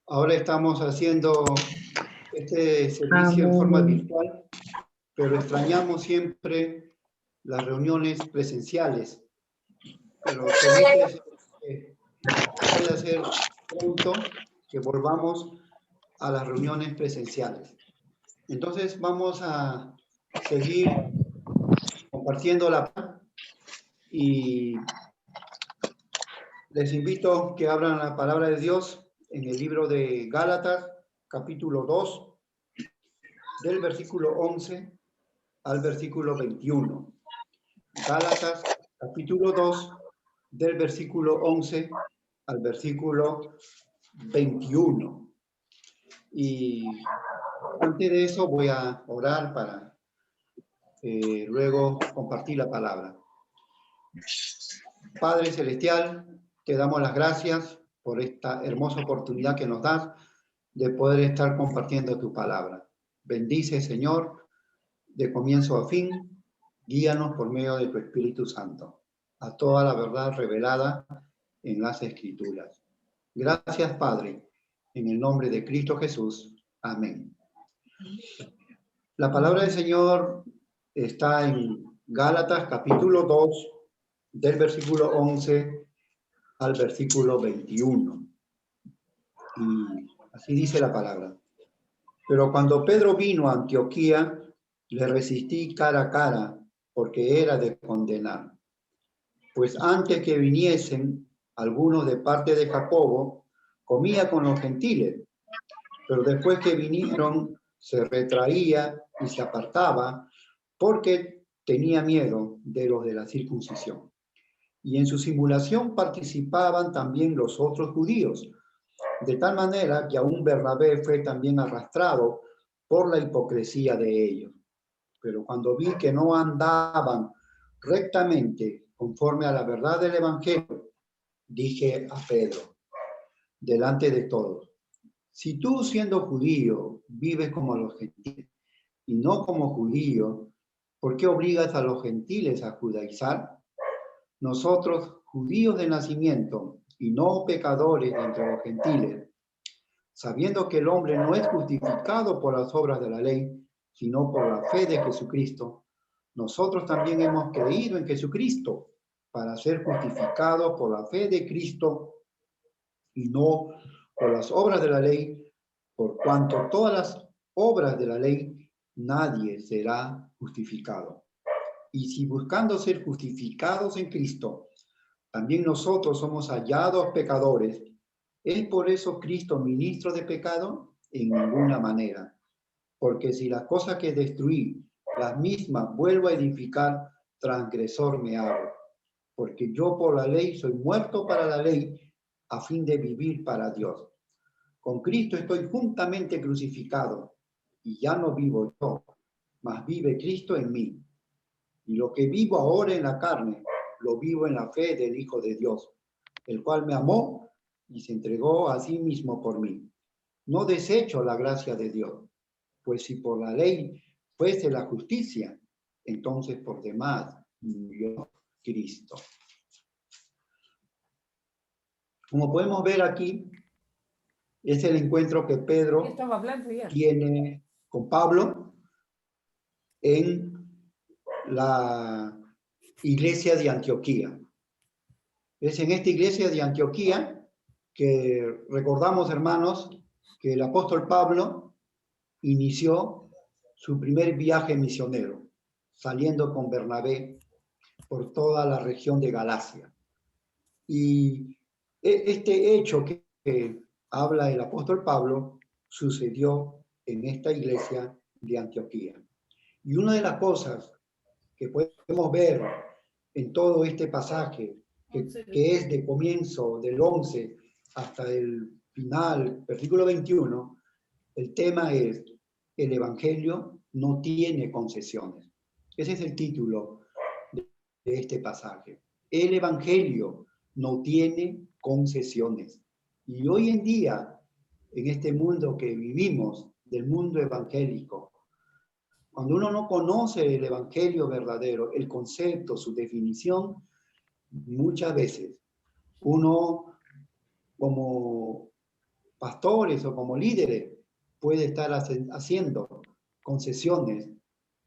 Ahora estamos haciendo este servicio en forma Amén. virtual, pero extrañamos siempre las reuniones presenciales. Pero felices que pueda ser pronto que volvamos a las reuniones presenciales. Entonces vamos a seguir compartiendo la palabra y les invito que abran la palabra de Dios en el libro de Gálatas, capítulo 2, del versículo 11 al versículo 21. Gálatas, capítulo 2, del versículo 11 al versículo 21. Y antes de eso voy a orar para luego compartir la palabra. Padre Celestial, te damos las gracias por esta hermosa oportunidad que nos das de poder estar compartiendo tu palabra. Bendice, Señor, de comienzo a fin, guíanos por medio de tu Espíritu Santo, a toda la verdad revelada en las Escrituras. Gracias, Padre, en el nombre de Cristo Jesús. Amén. La palabra del Señor está en Gálatas, capítulo 2, del versículo 11 al versículo 21. Y así dice la palabra. Pero cuando Pedro vino a Antioquía, le resistí cara a cara, porque era de condenar. Pues antes que viniesen algunos de parte de Jacobo, comía con los gentiles, pero después que vinieron, se retraía y se apartaba, porque tenía miedo de los de la circuncisión. Y en su simulación participaban también los otros judíos, de tal manera que aún Bernabé fue también arrastrado por la hipocresía de ellos. Pero cuando vi que no andaban rectamente conforme a la verdad del Evangelio, dije a Pedro, delante de todos, si tú siendo judío vives como los gentiles y no como judío, ¿por qué obligas a los gentiles a judaizar? Nosotros, judíos de nacimiento y no pecadores entre los gentiles, sabiendo que el hombre no es justificado por las obras de la ley, sino por la fe de Jesucristo, nosotros también hemos creído en Jesucristo para ser justificados por la fe de Cristo y no por las obras de la ley, por cuanto todas las obras de la ley nadie será justificado. Y si buscando ser justificados en Cristo, también nosotros somos hallados pecadores, ¿es por eso Cristo ministro de pecado? En ninguna manera. Porque si las cosas que destruí, las mismas vuelvo a edificar, transgresor me hago. Porque yo por la ley soy muerto para la ley, a fin de vivir para Dios. Con Cristo estoy juntamente crucificado, y ya no vivo yo, mas vive Cristo en mí. Y lo que vivo ahora en la carne, lo vivo en la fe del Hijo de Dios, el cual me amó y se entregó a sí mismo por mí. No desecho la gracia de Dios, pues si por la ley fuese la justicia, entonces por demás murió Cristo. Como podemos ver aquí, es el encuentro que Pedro tiene con Pablo en la iglesia de Antioquía. Es en esta iglesia de Antioquía que recordamos, hermanos, que el apóstol Pablo inició su primer viaje misionero, saliendo con Bernabé por toda la región de Galacia. Y este hecho que habla el apóstol Pablo sucedió en esta iglesia de Antioquía. Y una de las cosas que podemos ver en todo este pasaje, que es de comienzo del 11 hasta el final, versículo 21, el tema es: el Evangelio no tiene concesiones. Ese es el título de este pasaje. El Evangelio no tiene concesiones. Y hoy en día, en este mundo que vivimos, del mundo evangélico, cuando uno no conoce el Evangelio verdadero, el concepto, su definición, muchas veces uno, como pastores o como líderes puede estar haciendo concesiones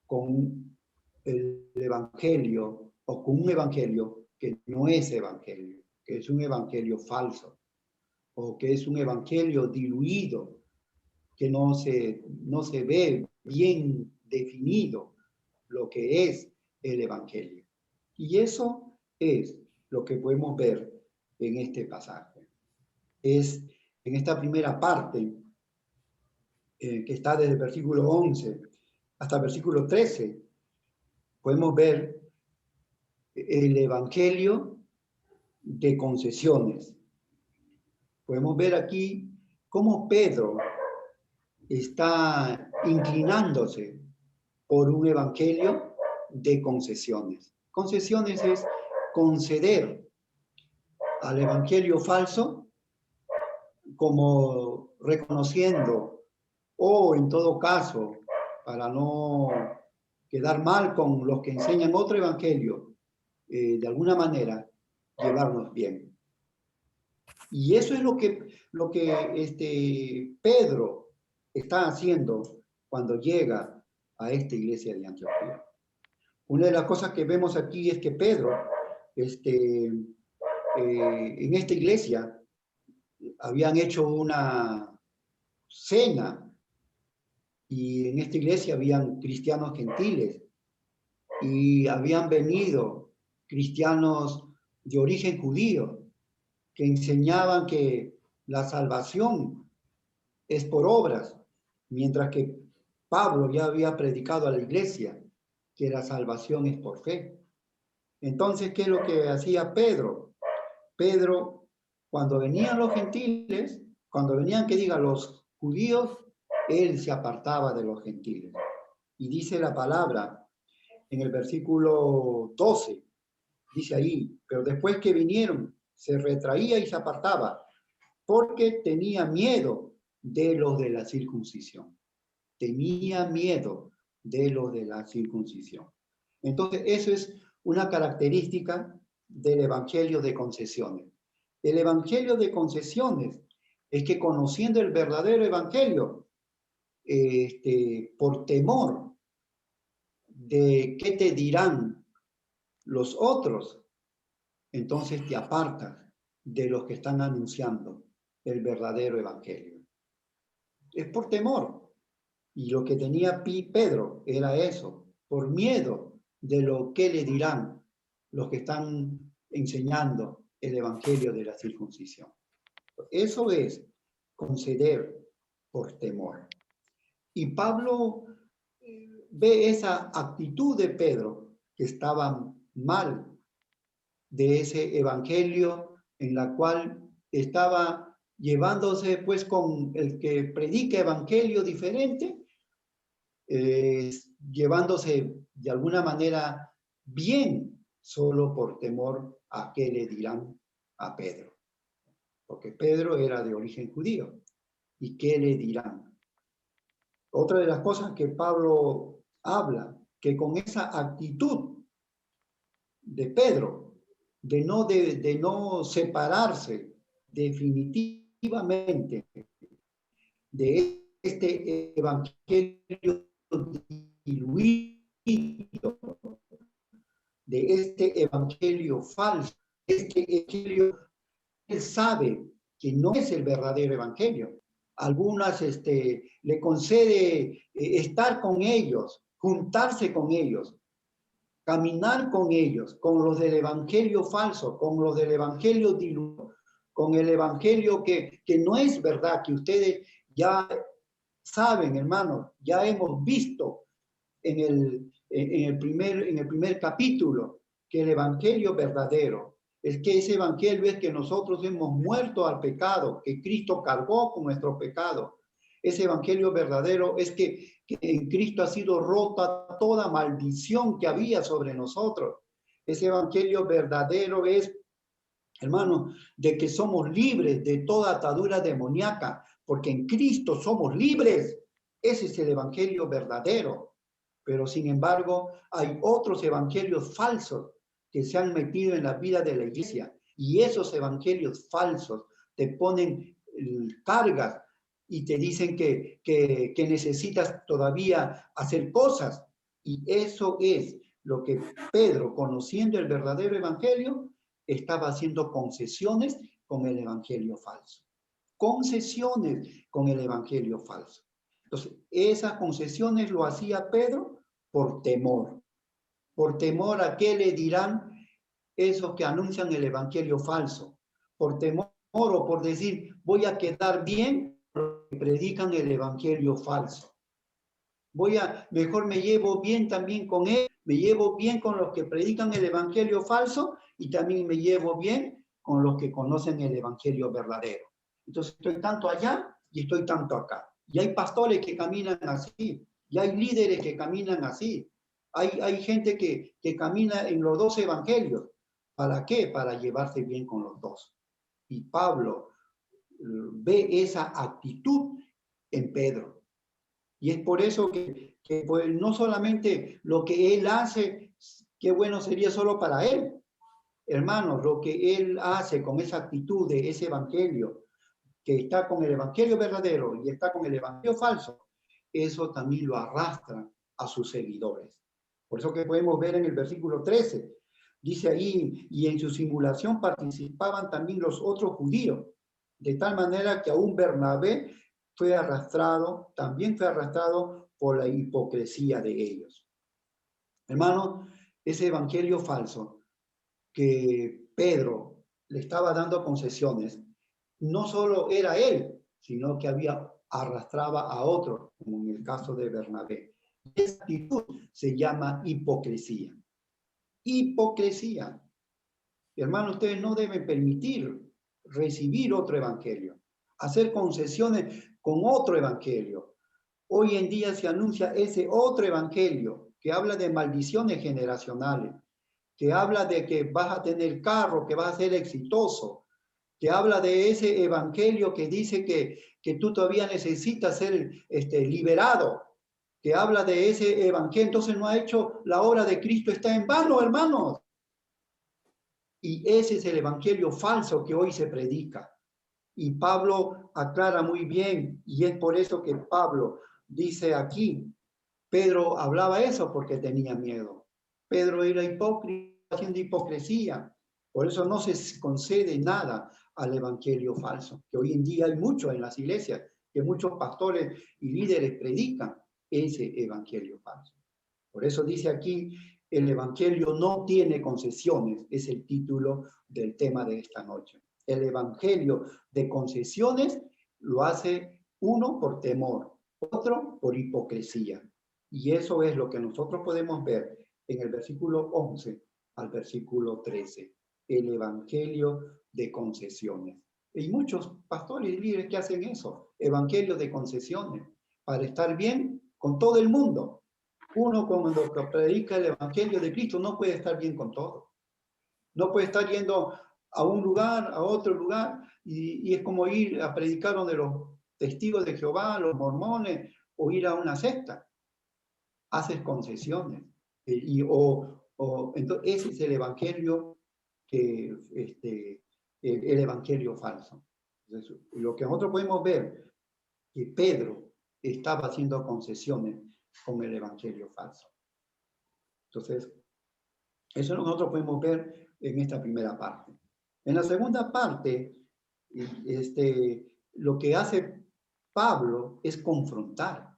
con el evangelio o con un evangelio que no es evangelio, que es un evangelio falso o que es un evangelio diluido, que no se ve bien definido lo que es el evangelio. Y eso es lo que podemos ver en este pasaje. Es en esta primera parte que está desde el versículo 11 hasta el versículo 13, podemos ver el evangelio de concesiones. Podemos ver aquí cómo Pedro está inclinándose por un evangelio de concesiones. Concesiones es conceder al evangelio falso como reconociendo o en todo caso, para no quedar mal con los que enseñan otro evangelio, de alguna manera llevarnos bien. Y eso es lo que Pedro está haciendo cuando llega a esta iglesia de Antioquía. Una de las cosas que vemos aquí es que Pedro, en esta iglesia, habían hecho una cena y en esta iglesia habían cristianos gentiles y habían venido cristianos de origen judío que enseñaban que la salvación es por obras, mientras que Pablo ya había predicado a la iglesia que la salvación es por fe. Entonces, ¿qué es lo que hacía Pedro? Pedro, cuando venían los gentiles, cuando venían, que diga, los judíos, él se apartaba de los gentiles. Y dice la palabra en el versículo 12, dice ahí, pero después que vinieron, se retraía y se apartaba, porque tenía miedo de los de la circuncisión. Tenía miedo de los de la circuncisión. Entonces, eso es una característica del evangelio de concesiones. El evangelio de concesiones es que conociendo el verdadero evangelio, por temor de qué te dirán los otros, entonces te apartas de los que están anunciando el verdadero evangelio. Es por temor. Y lo que tenía Pedro era eso, por miedo de lo que le dirán los que están enseñando el evangelio de la circuncisión. Eso es conceder por temor. Y Pablo ve esa actitud de Pedro, que estaba mal, de ese evangelio en la cual estaba llevándose pues con el que predica evangelio diferente, llevándose de alguna manera bien solo por temor a qué le dirán a Pedro. Porque Pedro era de origen judío. ¿Y qué le dirán? Otra de las cosas que Pablo habla, que con esa actitud de Pedro, de no separarse definitivamente de este evangelio diluido, de este evangelio falso, este evangelio, él sabe que no es el verdadero evangelio. Algunas le concede estar con ellos, juntarse con ellos, caminar con ellos, con los del evangelio falso, con los del evangelio diluido, con el evangelio que no es verdad, que ustedes ya saben, hermanos, ya hemos visto en el primer capítulo que el evangelio verdadero es que ese evangelio es que nosotros hemos muerto al pecado, que Cristo cargó con nuestro pecado. Ese evangelio verdadero es que en Cristo ha sido rota toda maldición que había sobre nosotros. Ese evangelio verdadero es, hermano, de que somos libres de toda atadura demoníaca, porque en Cristo somos libres. Ese es el evangelio verdadero. Pero sin embargo, hay otros evangelios falsos que se han metido en la vida de la iglesia. Y esos evangelios falsos te ponen cargas y te dicen que necesitas todavía hacer cosas. Y eso es lo que Pedro, conociendo el verdadero evangelio, estaba haciendo concesiones con el evangelio falso. Concesiones con el evangelio falso. Entonces, esas concesiones lo hacía Pedro por temor. Por temor a qué le dirán esos que anuncian el evangelio falso. Por temor o por decir, voy a quedar bien con los que predican el evangelio falso. Mejor me llevo bien también con él, me llevo bien con los que predican el evangelio falso y también me llevo bien con los que conocen el evangelio verdadero. Entonces estoy tanto allá y estoy tanto acá. Y hay pastores que caminan así, y hay líderes que caminan así. Hay gente que camina en los dos evangelios. ¿Para qué? Para llevarse bien con los dos. Y Pablo ve esa actitud en Pedro. Y es por eso que pues, no solamente lo que él hace, qué bueno sería solo para él. Hermanos, lo que él hace con esa actitud de ese evangelio, que está con el evangelio verdadero y está con el evangelio falso, eso también lo arrastra a sus seguidores. Por eso que podemos ver en el versículo 13, dice ahí, y en su simulación participaban también los otros judíos, de tal manera que aún Bernabé también fue arrastrado por la hipocresía de ellos. Hermano, ese evangelio falso que Pedro le estaba dando concesiones, no solo era él, sino que arrastraba a otros, como en el caso de Bernabé. Esa actitud se llama hipocresía. Hipocresía. Hermano, ustedes no deben permitir recibir otro evangelio, hacer concesiones con otro evangelio. Hoy en día se anuncia ese otro evangelio que habla de maldiciones generacionales, que habla de que vas a tener carro, que vas a ser exitoso, que habla de ese evangelio que dice que tú todavía necesitas ser liberado, que habla de ese evangelio. Entonces no ha hecho la obra de Cristo, está en vano, hermanos. Y ese es el evangelio falso que hoy se predica. Y Pablo aclara muy bien, y es por eso que Pablo dice aquí, Pedro hablaba eso porque tenía miedo. Pedro era hipócrita, haciendo hipocresía. Por eso no se concede nada al evangelio falso, que hoy en día hay mucho en las iglesias, que muchos pastores y líderes predican ese evangelio falso. Por eso dice aquí, el evangelio no tiene concesiones, es el título del tema de esta noche. El evangelio de concesiones lo hace uno por temor, otro por hipocresía. Y eso es lo que nosotros podemos ver en el versículo 11 al versículo 13. El evangelio de concesiones. Y muchos pastores y líderes que hacen eso, evangelio de concesiones, para estar bien con todo el mundo. Uno cuando predica el evangelio de Cristo no puede estar bien con todo. No puede estar yendo a un lugar, a otro lugar, y es como ir a predicar donde los testigos de Jehová, los mormones, o ir a una secta. Haces concesiones. Entonces ese es el evangelio el evangelio falso. Entonces, lo que nosotros podemos ver que Pedro estaba haciendo concesiones con el evangelio falso. Entonces, eso nosotros podemos ver en esta primera parte. En la segunda parte, lo que hace Pablo es confrontar.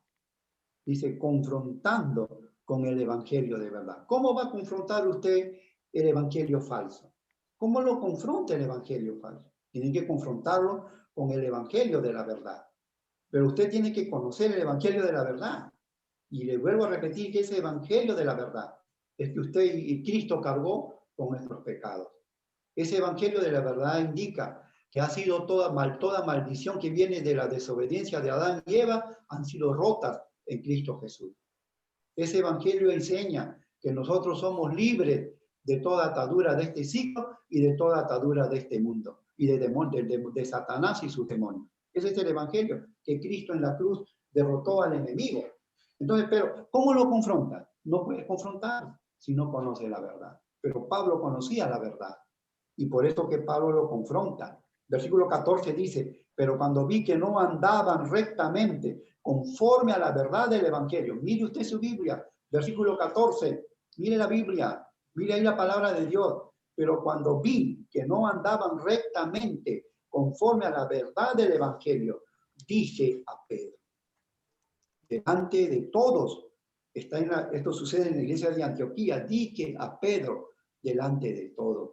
Dice, confrontando con el evangelio de verdad. ¿Cómo va a confrontar usted el evangelio falso? ¿Cómo lo confronta el evangelio falso? Tienen que confrontarlo con el evangelio de la verdad. Pero usted tiene que conocer el evangelio de la verdad. Y le vuelvo a repetir que ese evangelio de la verdad es que usted y Cristo cargó con nuestros pecados. Ese evangelio de la verdad indica que ha sido toda maldición que viene de la desobediencia de Adán y Eva han sido rotas en Cristo Jesús. Ese evangelio enseña que nosotros somos libres de toda atadura de este siglo y de toda atadura de este mundo y de Satanás y sus demonios. Ese es el evangelio que Cristo en la cruz derrotó al enemigo. Entonces, pero ¿cómo lo confronta? No puede confrontar si no conoce la verdad. Pero Pablo conocía la verdad y por eso que Pablo lo confronta. Versículo 14 dice, Pero cuando vi que no andaban rectamente conforme a la verdad del Evangelio, mire usted su Biblia, versículo 14, mire la Biblia, mire ahí la palabra de Dios. Pero cuando vi que no andaban rectamente conforme a la verdad del Evangelio, dije a Pedro, delante de todos, esto sucede en la iglesia de Antioquía, dije a Pedro, delante de todos,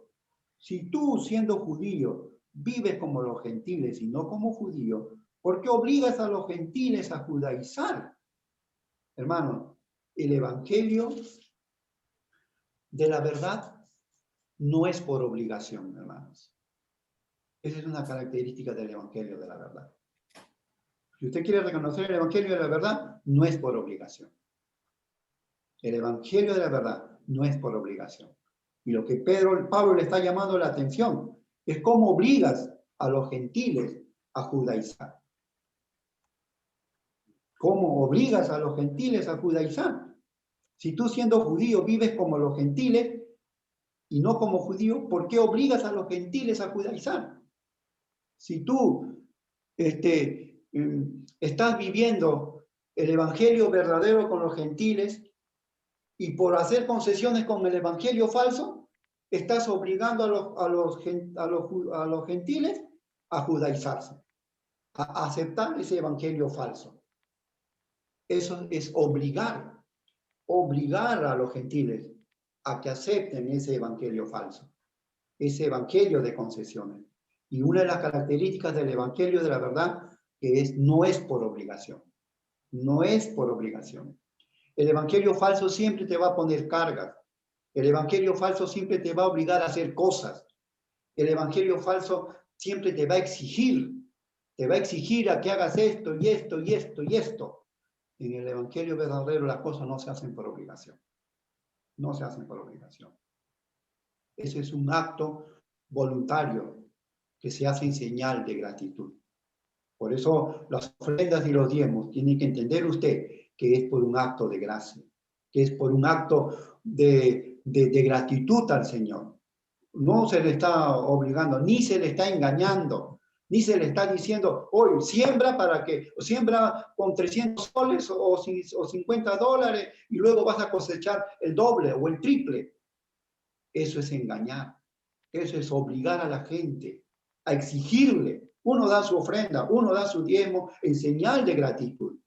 si tú siendo judío vives como los gentiles y no como judío, ¿por qué obligas a los gentiles a judaizar? Hermano, el Evangelio de la verdad no es por obligación, hermanos. Esa es una característica del Evangelio de la verdad. Si usted quiere reconocer el Evangelio de la verdad, no es por obligación. El Evangelio de la verdad no es por obligación. Y lo que Pablo le está llamando la atención es cómo obligas a los gentiles a judaizar. ¿Cómo obligas a los gentiles a judaizar? Si tú siendo judío vives como los gentiles y no como judío, ¿por qué obligas a los gentiles a judaizar? Si tú estás viviendo el evangelio verdadero con los gentiles y por hacer concesiones con el evangelio falso, estás obligando a los gentiles a judaizarse, a aceptar ese evangelio falso. Eso es obligar a los gentiles a que acepten ese evangelio falso, ese evangelio de concesiones. Y una de las características del evangelio de la verdad que no es por obligación. No es por obligación. El evangelio falso siempre te va a poner cargas. El evangelio falso siempre te va a obligar a hacer cosas. El evangelio falso siempre te va a exigir. Te va a exigir a que hagas esto y esto y esto y esto. En el evangelio verdadero las cosas no se hacen por obligación. No se hacen por obligación. Ese es un acto voluntario que se hace en señal de gratitud. Por eso las ofrendas y los diezmos tienen que entender usted que es por un acto de gracia, que es por un acto de gratitud al Señor. No se le está obligando, ni se le está engañando, ni se le está diciendo, hoy siembra siembra con 300 soles o $50 y luego vas a cosechar el doble o el triple. Eso es engañar, eso es obligar a la gente, a exigirle. Uno da su ofrenda, uno da su diezmo en señal de gratitud,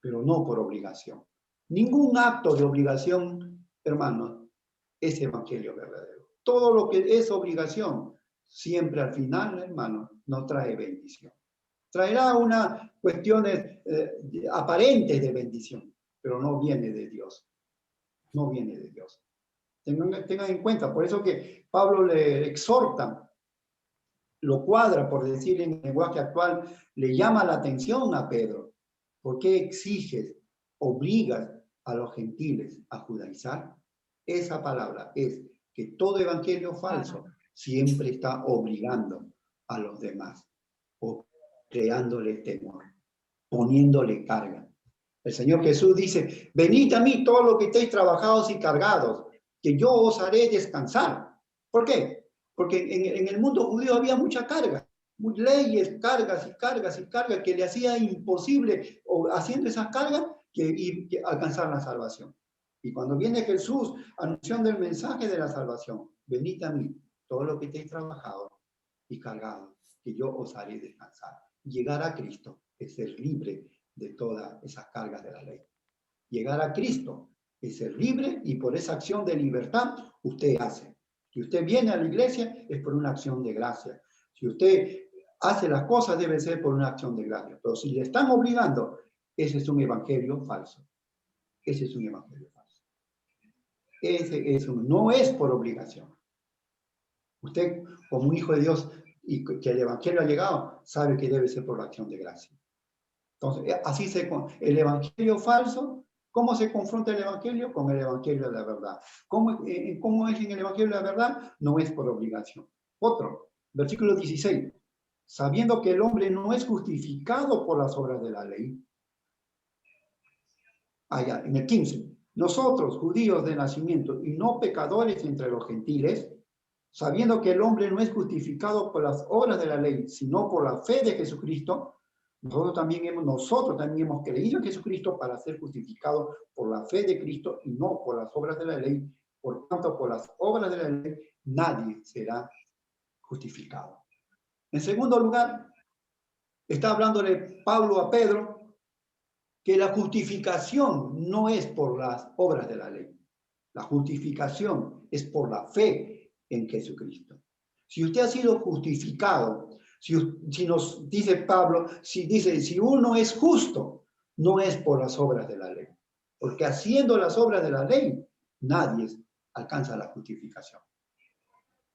pero no por obligación. Ningún acto de obligación, hermano, es evangelio verdadero. Todo lo que es obligación, siempre al final, hermano, no trae bendición. Traerá unas cuestiones aparentes de bendición, pero no viene de Dios. No viene de Dios. Tengan en cuenta, por eso que Pablo le exhorta, lo cuadra, por decir en el lenguaje actual, le llama la atención a Pedro. ¿Por qué exiges, obligas a los gentiles a judaizar? Esa palabra es que todo evangelio falso siempre está obligando a los demás, o creándole temor, poniéndole carga. El Señor Jesús dice, venid a mí todos los que estéis trabajados y cargados, que yo os haré descansar. ¿Por qué? Porque en el mundo judío había mucha carga, leyes, cargas y cargas y cargas que le hacía imposible, o haciendo esas cargas, que alcanzar la salvación. Y cuando viene Jesús anunciando el mensaje de la salvación, venid a mí, todos los que estéis trabajados y cargados, que yo os haré descansar. Llegar a Cristo es ser libre de todas esas cargas de la ley. Llegar a Cristo es ser libre y por esa acción de libertad usted hace. Si usted viene a la iglesia es por una acción de gracia. Si usted hace las cosas debe ser por una acción de gracia. Pero si le están obligando, ese es un evangelio falso. Ese es un evangelio falso. No es por obligación. Usted, como un hijo de Dios y que el evangelio ha llegado, sabe que debe ser por la acción de gracia. Entonces, así el evangelio falso, ¿cómo se confronta el evangelio? Con el evangelio de la verdad. ¿Cómo es en el evangelio de la verdad? No es por obligación. Otro, versículo 16. Sabiendo que el hombre no es justificado por las obras de la ley. Allá, en el 15. Nosotros, judíos de nacimiento y no pecadores entre los gentiles, sabiendo que el hombre no es justificado por las obras de la ley, sino por la fe de Jesucristo, nosotros también hemos creído en Jesucristo para ser justificados por la fe de Cristo y no por las obras de la ley. Por tanto, por las obras de la ley, nadie será justificado. En segundo lugar, está hablándole Pablo a Pedro que la justificación no es por las obras de la ley. La justificación es por la fe en Jesucristo. Si usted ha sido justificado, si nos dice Pablo, si uno es justo, no es por las obras de la ley. Porque haciendo las obras de la ley, nadie alcanza la justificación.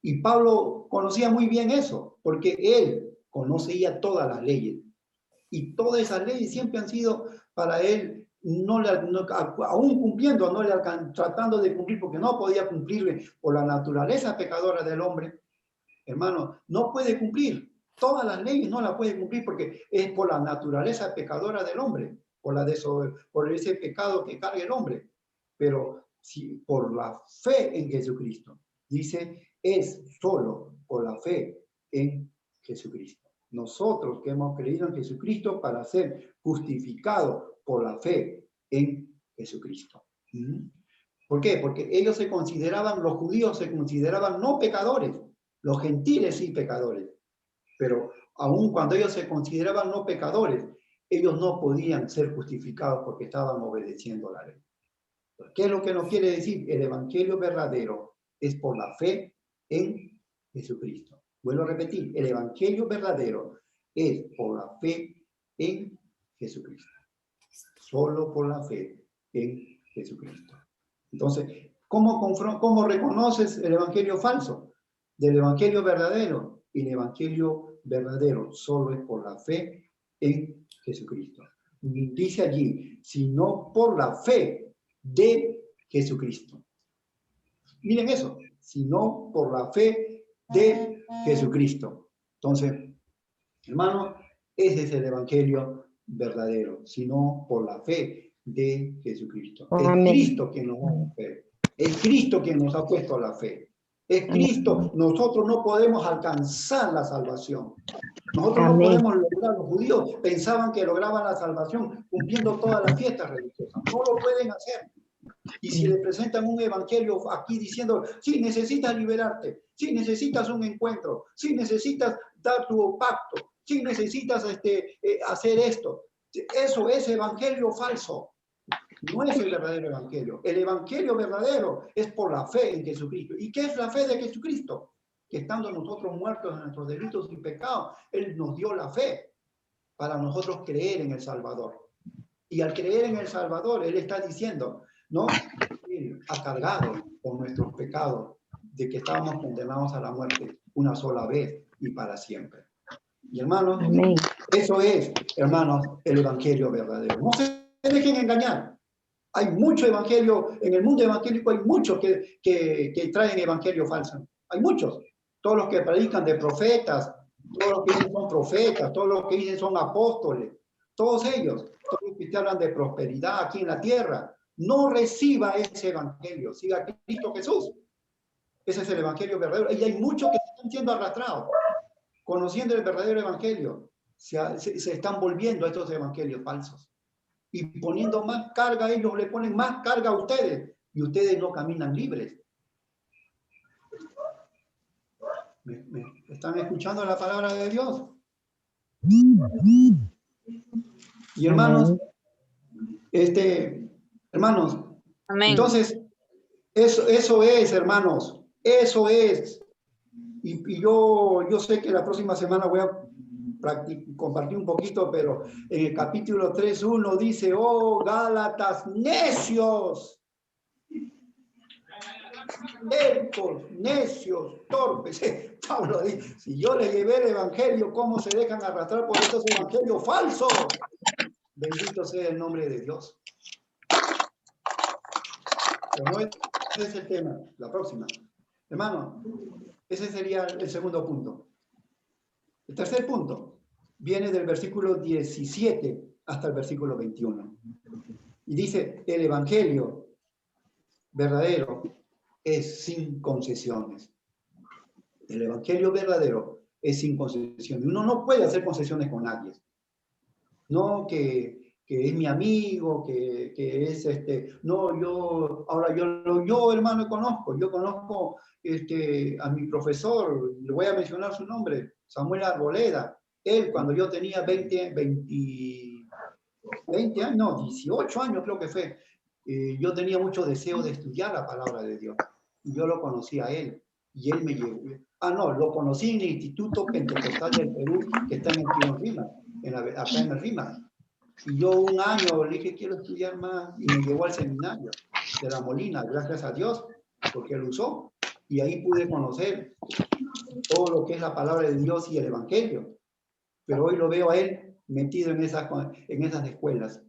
Y Pablo conocía muy bien eso, porque él conocía todas las leyes. Y todas esas leyes siempre han sido para él, aún cumpliendo, tratando de cumplir, porque no podía cumplir por la naturaleza pecadora del hombre. Hermano, no puede cumplir. Todas las leyes no las puede cumplir porque es por la naturaleza pecadora del hombre, por ese pecado que carga el hombre. Pero si por la fe en Jesucristo, dice, es solo por la fe en Jesucristo. Nosotros que hemos creído en Jesucristo para ser justificados por la fe en Jesucristo. ¿Por qué? Porque ellos los judíos se consideraban no pecadores, los gentiles sí pecadores, pero aun cuando ellos se consideraban no pecadores, ellos no podían ser justificados porque estaban obedeciendo la ley. ¿Qué es lo que nos quiere decir? El evangelio verdadero es por la fe en Jesucristo. Vuelvo a repetir, el evangelio verdadero es por la fe en Jesucristo. Solo por la fe en Jesucristo. Entonces, ¿cómo reconoces el evangelio falso del evangelio verdadero? Y el evangelio verdadero solo es por la fe en Jesucristo. Dice allí, sino por la fe de Jesucristo. Miren eso, sino por la fe de Jesucristo. Entonces, hermano, ese es el evangelio verdadero, sino por la fe de Jesucristo. Amén. Es Cristo quien nos da la fe. Es Cristo quien nos ha puesto la fe. Es Cristo. Nosotros no podemos alcanzar la salvación. Nosotros no podemos lograr. Los judíos pensaban que lograban la salvación cumpliendo todas las fiestas religiosas. No lo pueden hacer. Y si le presentan un evangelio aquí diciendo, sí, necesitas liberarte, sí, necesitas un encuentro, sí, necesitas dar tu pacto, sí, necesitas hacer esto. Eso es evangelio falso. No es el verdadero evangelio. El evangelio verdadero es por la fe en Jesucristo. ¿Y qué es la fe de Jesucristo? Que estando nosotros muertos en nuestros delitos y pecados, Él nos dio la fe para nosotros creer en el Salvador. Y al creer en el Salvador, Él está diciendo, ¿no? Él ha cargado con nuestros pecados de que estábamos condenados a la muerte una sola vez y para siempre. Y hermanos, eso es, hermanos, el evangelio verdadero. No se dejen engañar. Hay mucho evangelio, en el mundo evangélico hay muchos que traen evangelio falso. Hay muchos. Todos los que predican de profetas, todos los que dicen son profetas, todos los que dicen son apóstoles, todos ellos, todos los que te hablan de prosperidad aquí en la tierra. No reciba ese evangelio, siga a Cristo Jesús. Ese es el evangelio verdadero. Y hay muchos que están siendo arrastrados, conociendo el verdadero evangelio. Se están volviendo a estos evangelios falsos. Y poniendo más carga, ellos le ponen más carga a ustedes. Y ustedes no caminan libres. ¿Me están escuchando la palabra de Dios? Y hermanos, hermanos, amén. Entonces, eso es, hermanos, eso es. Y yo sé que la próxima semana voy a compartir un poquito, pero en el capítulo 3:1 dice, oh, Gálatas necios, necios, torpes. Pablo dice, si yo les llevé el evangelio, ¿cómo se dejan arrastrar por estos evangelios falsos? Bendito sea el nombre de Dios. Pero no es el tema, la próxima. Hermano, ese sería el segundo punto. El tercer punto viene del versículo 17 hasta el versículo 21. Y dice, el evangelio verdadero es sin concesiones. El evangelio verdadero es sin concesiones. Uno no puede hacer concesiones con nadie. No que es mi amigo, que es no, yo hermano yo conozco a mi profesor, le voy a mencionar su nombre, Samuel Arboleda. Él, cuando yo tenía 20 años, no, 18 años creo que fue, yo tenía mucho deseo de estudiar la palabra de Dios. Y yo lo conocí a él, y él me llevó. No, lo conocí en el Instituto Pentecostal del Perú, que está en el Tío Rima, acá en el Rima. Y yo un año le dije, quiero estudiar más, y me llevó al seminario de La Molina, gracias a Dios, porque él usó. Y ahí pude conocer todo lo que es la palabra de Dios y el evangelio. Pero hoy lo veo a él metido en esas escuelas.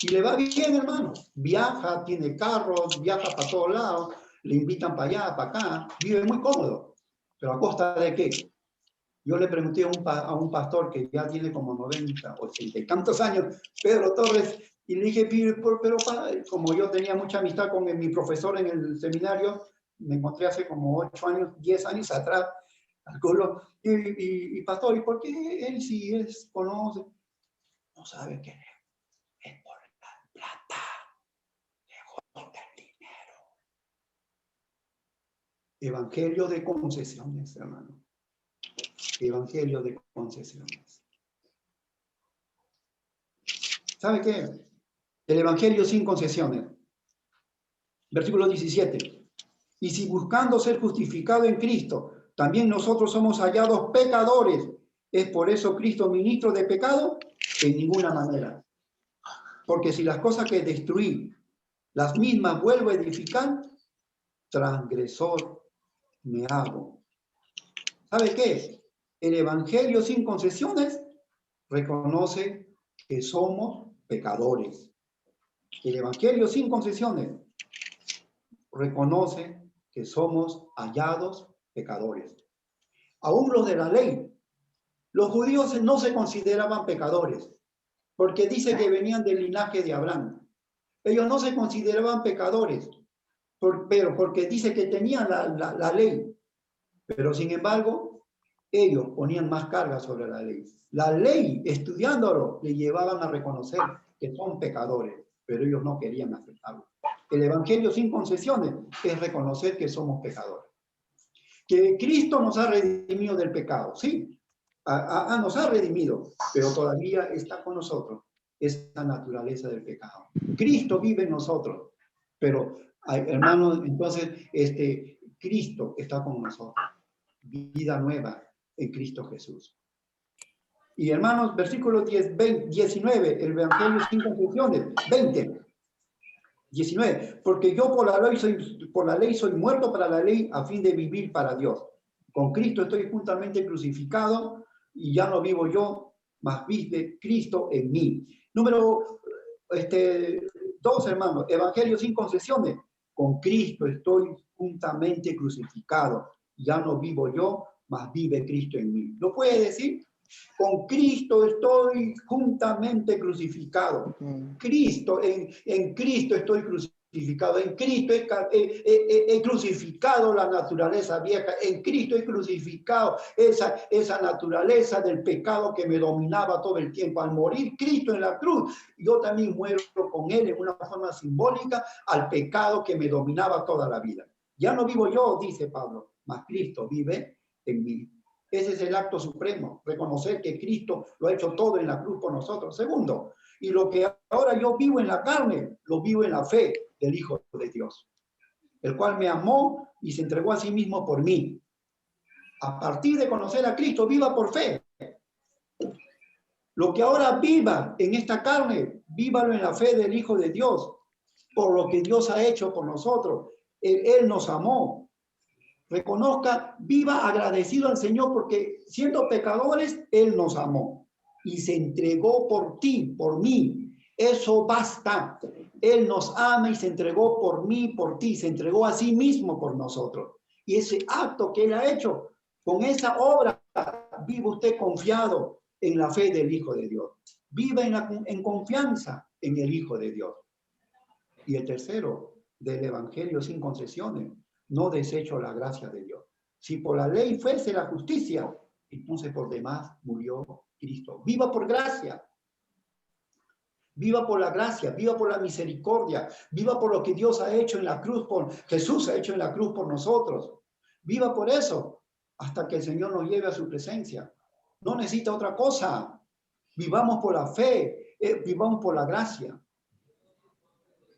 Y le va bien, hermano. Viaja, tiene carros, viaja para todos lados, le invitan para allá, para acá, vive muy cómodo. ¿Pero a costa de qué? Yo le pregunté a un pastor que ya tiene como 90, 80 y tantos años, Pedro Torres, y le dije, pero como yo tenía mucha amistad con mi profesor en el seminario, me encontré hace como 8 años, 10 años atrás, y pastor, ¿y por qué él sí conoce? No sabe qué es por la plata, le gusta el dinero. Evangelio de concesiones, hermano. Evangelio de concesiones. ¿Sabe qué? El evangelio sin concesiones. Versículo 17. Y si buscando ser justificado en Cristo, también nosotros somos hallados pecadores, ¿es por eso Cristo ministro de pecado? En ninguna manera. Porque si las cosas que destruí, las mismas vuelvo a edificar, transgresor me hago. ¿Sabe qué? El evangelio sin concesiones reconoce que somos pecadores. El evangelio sin concesiones reconoce que somos hallados pecadores. Aún los de la ley, los judíos no se consideraban pecadores, porque dice que venían del linaje de Abraham. Ellos no se consideraban pecadores, pero porque dice que tenían la ley, pero sin embargo, ellos ponían más carga sobre la ley. La ley, estudiándolo, le llevaban a reconocer que son pecadores, pero ellos no querían aceptarlo. El evangelio sin concesiones es reconocer que somos pecadores. Que Cristo nos ha redimido del pecado, sí, nos ha redimido, pero todavía está con nosotros esa naturaleza del pecado. Cristo vive en nosotros, pero hermanos, entonces Cristo está con nosotros. Vida nueva en Cristo Jesús. Y hermanos, versículo 19, el evangelio sin concesiones, 20. 19, porque yo por la ley soy muerto para la ley a fin de vivir para Dios. Con Cristo estoy juntamente crucificado y ya no vivo yo, mas vive Cristo en mí. Número 2, hermanos, evangelio sin concesiones. Con Cristo estoy juntamente crucificado. Ya no vivo yo, mas vive Cristo en mí. ¿Lo puede decir? Con Cristo estoy juntamente crucificado. Cristo, en Cristo estoy crucificado. En Cristo he crucificado la naturaleza vieja. En Cristo he crucificado esa naturaleza del pecado que me dominaba todo el tiempo. Al morir Cristo en la cruz, yo también muero con Él en una forma simbólica al pecado que me dominaba toda la vida. Ya no vivo yo, dice Pablo, mas Cristo vive en mí. Ese es el acto supremo, reconocer que Cristo lo ha hecho todo en la cruz por nosotros. Segundo, y lo que ahora yo vivo en la carne, lo vivo en la fe del Hijo de Dios, el cual me amó y se entregó a sí mismo por mí. A partir de conocer a Cristo, viva por fe. Lo que ahora viva en esta carne, vívalo en la fe del Hijo de Dios, por lo que Dios ha hecho por nosotros. Él nos amó. Reconozca, viva agradecido al Señor porque siendo pecadores, Él nos amó y se entregó por ti, por mí. Eso basta. Él nos ama y se entregó por mí, por ti, se entregó a sí mismo por nosotros. Y ese acto que Él ha hecho, con esa obra, viva usted confiado en la fe del Hijo de Dios. Viva en confianza en el Hijo de Dios. Y el tercero, del Evangelio sin concesiones. No desecho la gracia de Dios. Si por la ley fuese la justicia, entonces por demás murió Cristo. Viva por gracia. Viva por la gracia, viva por la misericordia, viva por lo que Dios ha hecho en la cruz, por Jesús ha hecho en la cruz por nosotros. Viva por eso, hasta que el Señor nos lleve a su presencia. No necesita otra cosa. Vivamos por la fe, vivamos por la gracia.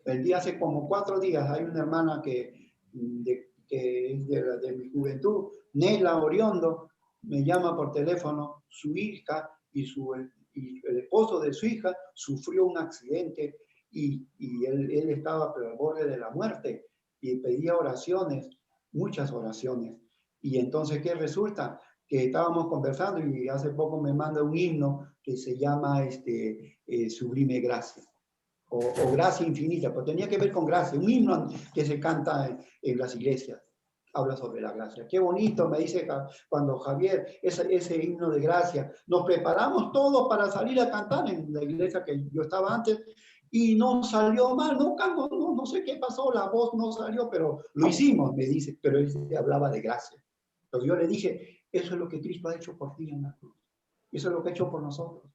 El día hace como 4 días, hay una hermana que es de mi juventud, Nela Oriondo, me llama por teléfono, su hija y el esposo de su hija sufrió un accidente y él estaba al borde de la muerte y pedía oraciones, muchas oraciones. Y entonces, ¿qué resulta? Que estábamos conversando y hace poco me manda un himno que se llama Sublime Gracia o Gracia Infinita, pero tenía que ver con gracia, un himno que se canta en las iglesias. Habla sobre la gracia. Qué bonito, me dice cuando Javier, ese himno de gracia. Nos preparamos todos para salir a cantar en la iglesia que yo estaba antes y no salió mal, no sé qué pasó, la voz no salió, pero lo hicimos, me dice, pero él hablaba de gracia. Entonces yo le dije, eso es lo que Cristo ha hecho por ti en la cruz. Eso es lo que ha hecho por nosotros.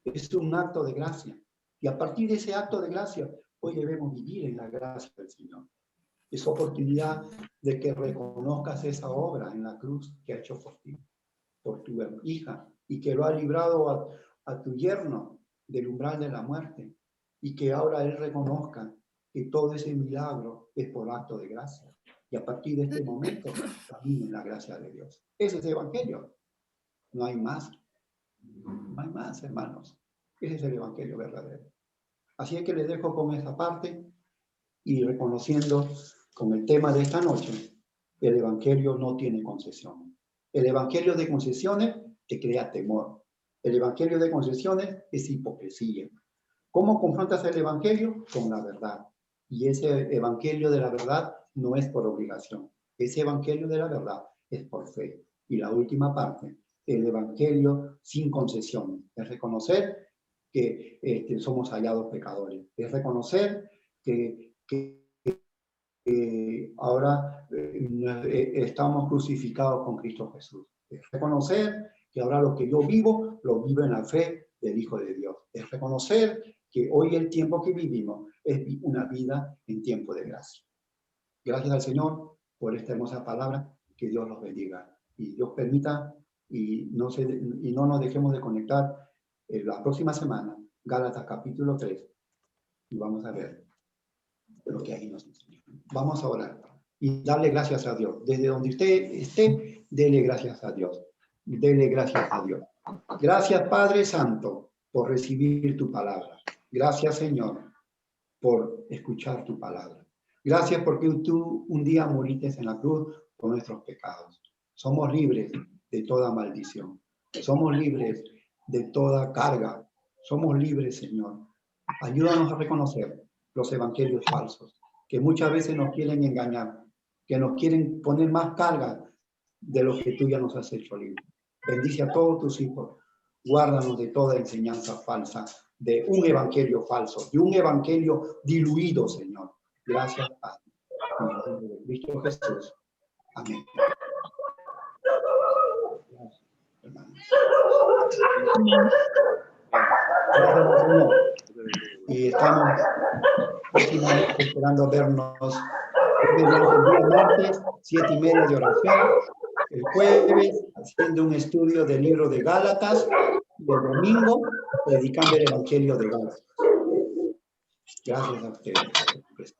Es un acto de gracia. Y a partir de ese acto de gracia, hoy debemos vivir en la gracia del Señor. Es oportunidad de que reconozcas esa obra en la cruz que ha hecho por ti, por tu hija, y que lo ha librado a tu yerno del umbral de la muerte, y que ahora él reconozca que todo ese milagro es por acto de gracia. Y a partir de este momento, camina en la gracia de Dios. Ese es el Evangelio. No hay más. No hay más, hermanos. Ese es el Evangelio verdadero. Así es que les dejo con esa parte y reconociendo con el tema de esta noche, el Evangelio no tiene concesiones. El Evangelio de concesiones te crea temor. El Evangelio de concesiones es hipocresía. ¿Cómo confrontas el Evangelio? Con la verdad. Y ese Evangelio de la verdad no es por obligación. Ese Evangelio de la verdad es por fe. Y la última parte, el Evangelio sin concesiones, es reconocer que somos hallados pecadores. Es reconocer que ahora estamos crucificados con Cristo Jesús. Es reconocer que ahora lo que yo vivo, lo vivo en la fe del Hijo de Dios. Es reconocer que hoy el tiempo que vivimos es una vida en tiempo de gracia. Gracias al Señor por esta hermosa palabra. Que Dios los bendiga. Y Dios permita y no nos dejemos de conectar la próxima semana, Gálatas capítulo 3. Y vamos a ver lo que ahí nos enseña. Vamos a orar y darle gracias a Dios. Desde donde usted esté, dele gracias a Dios. Dele gracias a Dios. Gracias, Padre Santo, por recibir tu palabra. Gracias, Señor, por escuchar tu palabra. Gracias porque tú un día moriste en la cruz por nuestros pecados. Somos libres de toda maldición. Somos libres de toda carga. Somos libres, Señor. Ayúdanos a reconocer los evangelios falsos, que muchas veces nos quieren engañar, que nos quieren poner más carga de lo que tú ya nos has hecho libre. Bendice a todos tus hijos. Guárdanos de toda enseñanza falsa, de un evangelio falso, de un evangelio diluido, Señor. Gracias, Padre. En el nombre de Cristo Jesús. Amén. Gracias, hermanos. Gracias, Señor. Y estamos próximamente esperando vernos el día martes, 7:30 de oración. El jueves, haciendo un estudio del libro de Gálatas. Y el domingo, predicando el Evangelio de Gálatas. Gracias a ustedes.